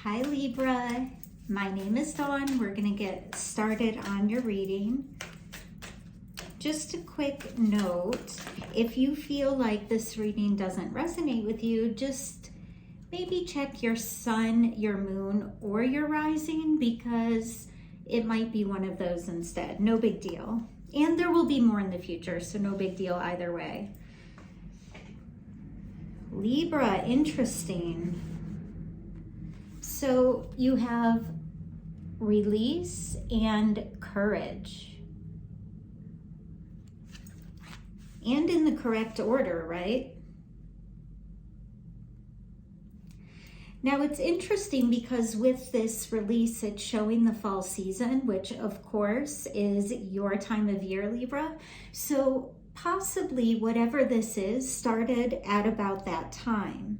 Hi Libra, my name is Dawn. We're going to get started on your reading. Just a quick note, if you feel like this reading doesn't resonate with you, just maybe check your sun, your moon, or your rising, because it might be one of those instead. No big deal. And there will be more in the future, so no big deal either way. Libra, interesting. So you have release and courage. And in the correct order, right? Now it's interesting because with this release, it's showing the fall season, which of course is your time of year, Libra. So possibly whatever this is started at about that time.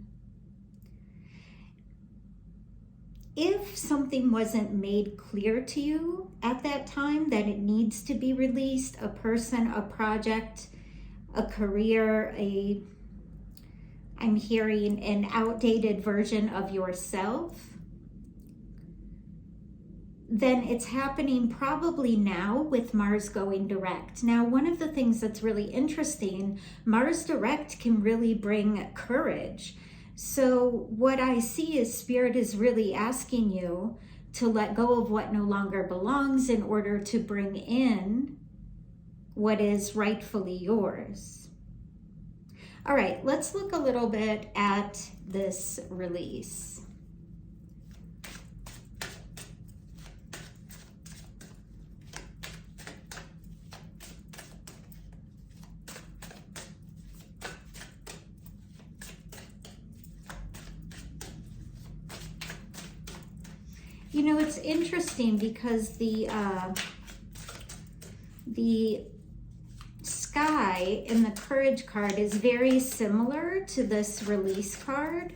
If something wasn't made clear to you at that time that it needs to be released, a person, a project, a career, I'm hearing an outdated version of yourself, then it's happening probably now with Mars going direct. Now, one of the things that's really interesting, Mars direct can really bring courage. So what I see is Spirit is really asking you to let go of what no longer belongs in order to bring in what is rightfully yours. All right, let's look a little bit at this release. You know, it's interesting because the sky in the courage card is very similar to this release card.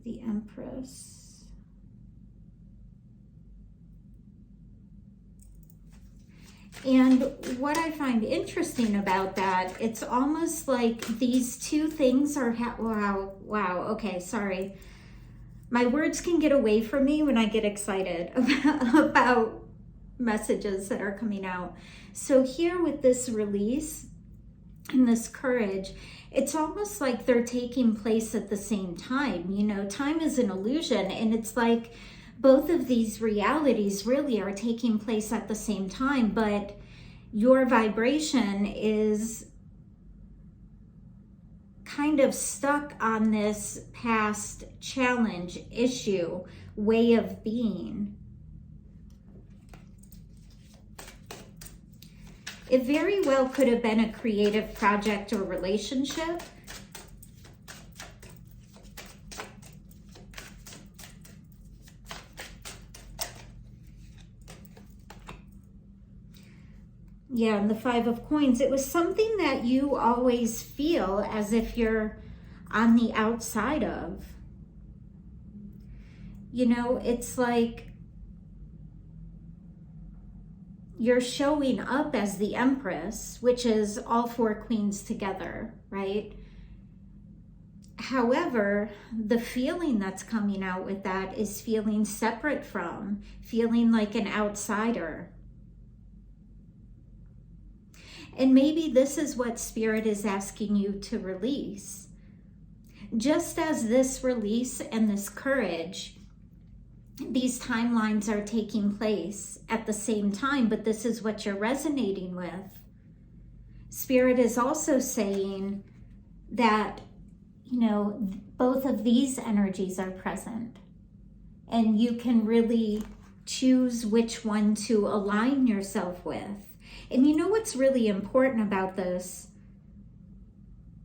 The Empress. And what I find interesting about that, it's almost like these two things are, wow, okay, sorry. My words can get away from me when I get excited about messages that are coming out. So here with this release and this courage, it's almost like they're taking place at the same time. You know, time is an illusion, and it's like both of these realities really are taking place at the same time, but your vibration is kind of stuck on this past challenge, issue, way of being. It very well could have been a creative project or relationship. Yeah, and the Five of Coins, it was something that you always feel as if you're on the outside of. You know, it's like you're showing up as the Empress, which is all four queens together, right? However, the feeling that's coming out with that is feeling separate from, feeling like an outsider. And maybe this is what Spirit is asking you to release. Just as this release and this courage, these timelines are taking place at the same time, but this is what you're resonating with. Spirit is also saying that, you know, both of these energies are present, and you can really choose which one to align yourself with. And you know what's really important about this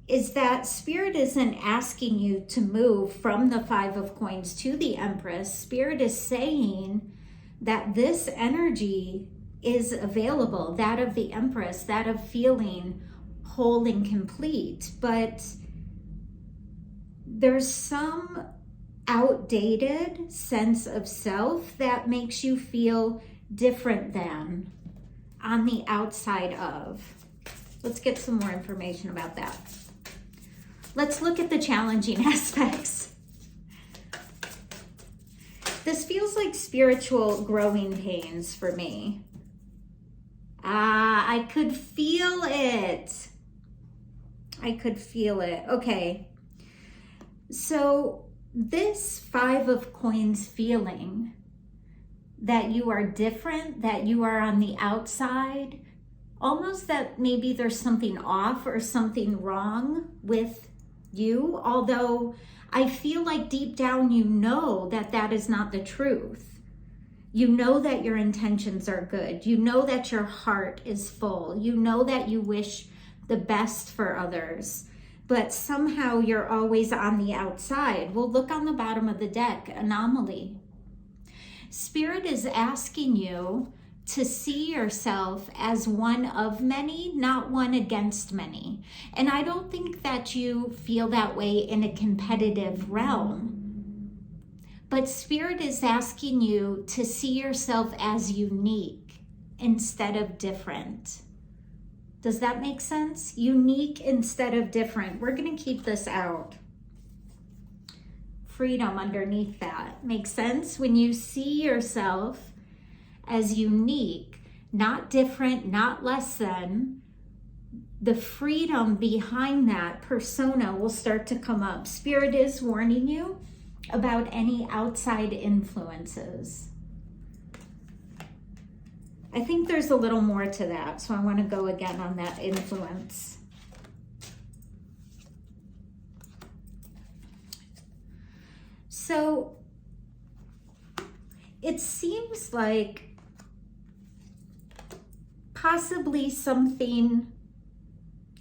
is that Spirit isn't asking you to move from the Five of Coins to the Empress. Spirit is saying that this energy is available, that of the Empress, that of feeling whole and complete. But there's some outdated sense of self that makes you feel different than, on the outside of. Let's get some more information about that. Let's look at the challenging aspects. This feels like spiritual growing pains for me. I could feel it. I could feel it. Okay. So this 5 of Coins feeling that you are different, that you are on the outside, almost that maybe there's something off or something wrong with you, although I feel like deep down you know that that is not the truth. You know that your intentions are good. You know that your heart is full. You know that you wish the best for others, but somehow you're always on the outside. Well, look on the bottom of the deck, anomaly. Spirit is asking you to see yourself as one of many, not one against many. And I don't think that you feel that way in a competitive realm. But Spirit is asking you to see yourself as unique instead of different. Does that make sense? Unique instead of different. We're going to keep this out. Freedom underneath that. Makes sense? When you see yourself as unique, not different, not less than, the freedom behind that persona will start to come up. Spirit is warning you about any outside influences. I think there's a little more to that, so I want to go again on that influence. So it seems like possibly something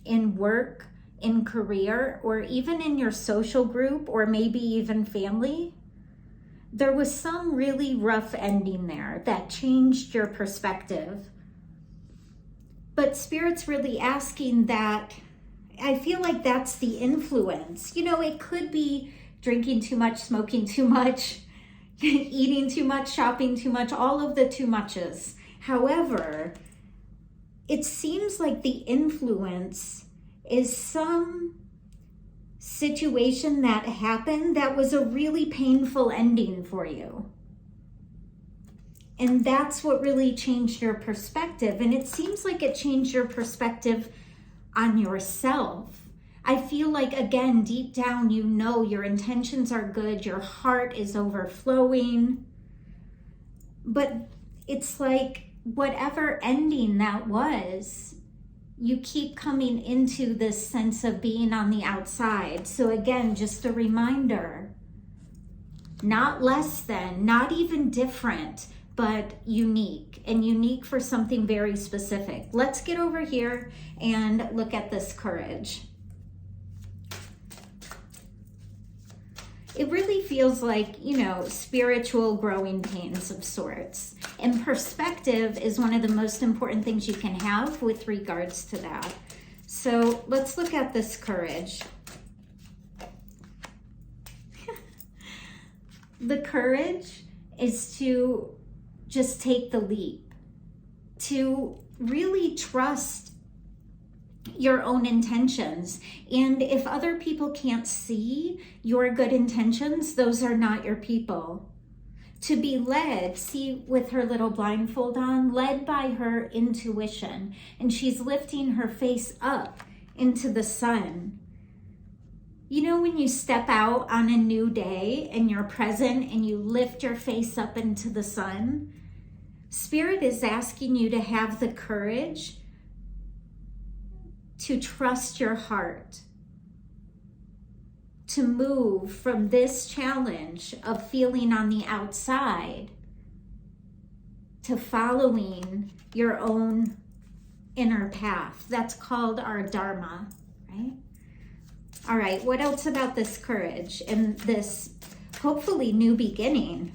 in work, in career, or even in your social group, or maybe even family, there was some really rough ending there that changed your perspective. But Spirit's really asking that, I feel like that's the influence. You know, it could be drinking too much, smoking too much, eating too much, shopping too much, all of the too muches. However, it seems like the influence is some situation that happened that was a really painful ending for you. And that's what really changed your perspective. And it seems like it changed your perspective on yourself. I feel like, again, deep down, you know your intentions are good, your heart is overflowing. But it's like whatever ending that was, you keep coming into this sense of being on the outside. So again, just a reminder, not less than, not even different, but unique, and unique for something very specific. Let's get over here and look at this courage. It really feels like, you know, spiritual growing pains of sorts. And perspective is one of the most important things you can have with regards to that. So let's look at this courage. The courage is to just take the leap, to really trust your own intentions. And if other people can't see your good intentions, those are not your people. To be led, see with her little blindfold on, led by her intuition. And she's lifting her face up into the sun. You know, when you step out on a new day and you're present and you lift your face up into the sun, Spirit is asking you to have the courage to trust your heart, to move from this challenge of feeling on the outside to following your own inner path. That's called our Dharma, right? All right, what else about this courage and this hopefully new beginning?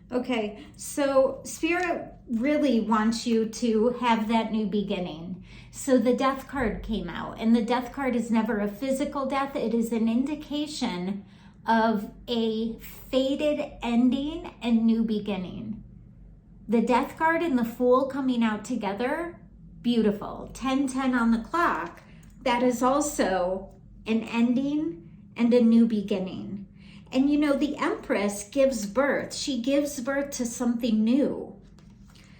Okay, so Spirit really wants you to have that new beginning. So the Death card came out, and the Death card is never a physical death. It is an indication of a faded ending and new beginning. The Death card and the Fool coming out together, beautiful. 10:10 on the clock, that is also an ending and a new beginning. And you know, the Empress gives birth. She gives birth to something new.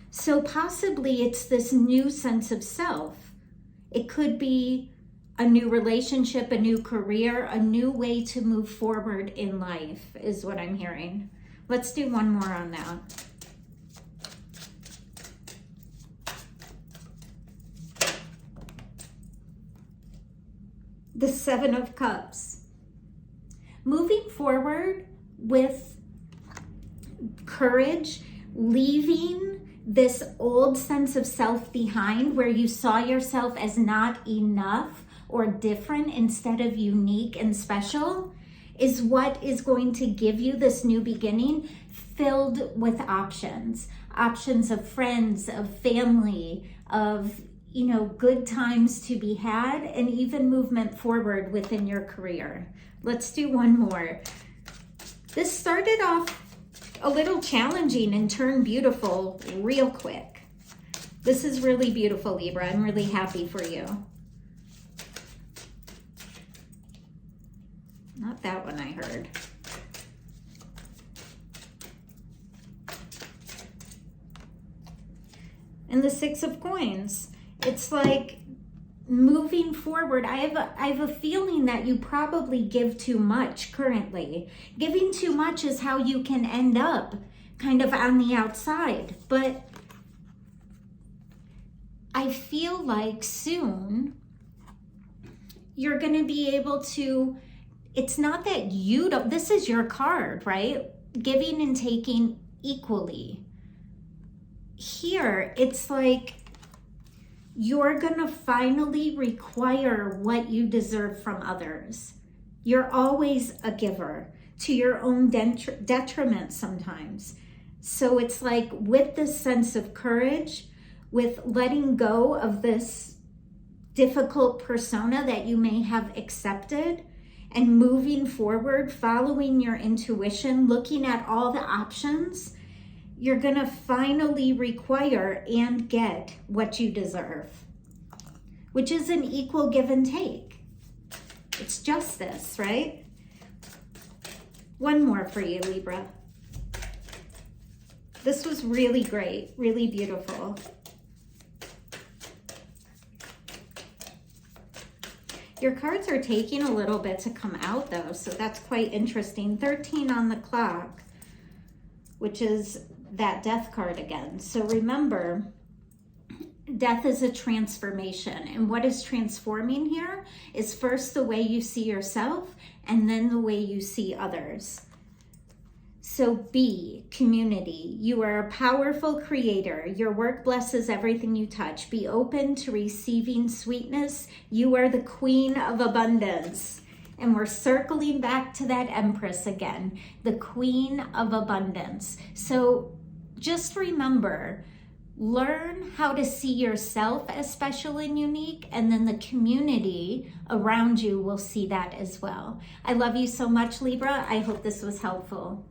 So possibly it's this new sense of self. It could be a new relationship, a new career, a new way to move forward in life is what I'm hearing. Let's do one more on that. The Seven of Cups. Moving forward with courage, leaving this old sense of self behind where you saw yourself as not enough or different instead of unique and special, is what is going to give you this new beginning filled with options. Options of friends, of family, of good times to be had, and even movement forward within your career. Let's do one more. This started off a little challenging and turned beautiful real quick. This is really beautiful, Libra. I'm really happy for you. Not that one I heard. And the Six of Coins. It's like moving forward. I have a feeling that you probably give too much currently. Giving too much is how you can end up kind of on the outside. But I feel like soon you're going to be able to, it's not that you don't, this is your card, right? Giving and taking equally. Here, it's like you're gonna finally require what you deserve from others. You're always a giver to your own detriment sometimes. So it's like with this sense of courage, with letting go of this difficult persona that you may have accepted and moving forward, following your intuition, looking at all the options, you're gonna finally require and get what you deserve, which is an equal give and take. It's justice, right? One more for you, Libra. This was really great, really beautiful. Your cards are taking a little bit to come out though, so that's quite interesting. 13 on the clock, which is that Death card again. So remember, death is a transformation. And what is transforming here is first the way you see yourself and then the way you see others. So be community. You are a powerful creator. Your work blesses everything you touch. Be open to receiving sweetness. You are the queen of abundance. And we're circling back to that Empress again, the queen of abundance. So just remember, learn how to see yourself as special and unique, and then the community around you will see that as well. I love you so much, Libra. I hope this was helpful.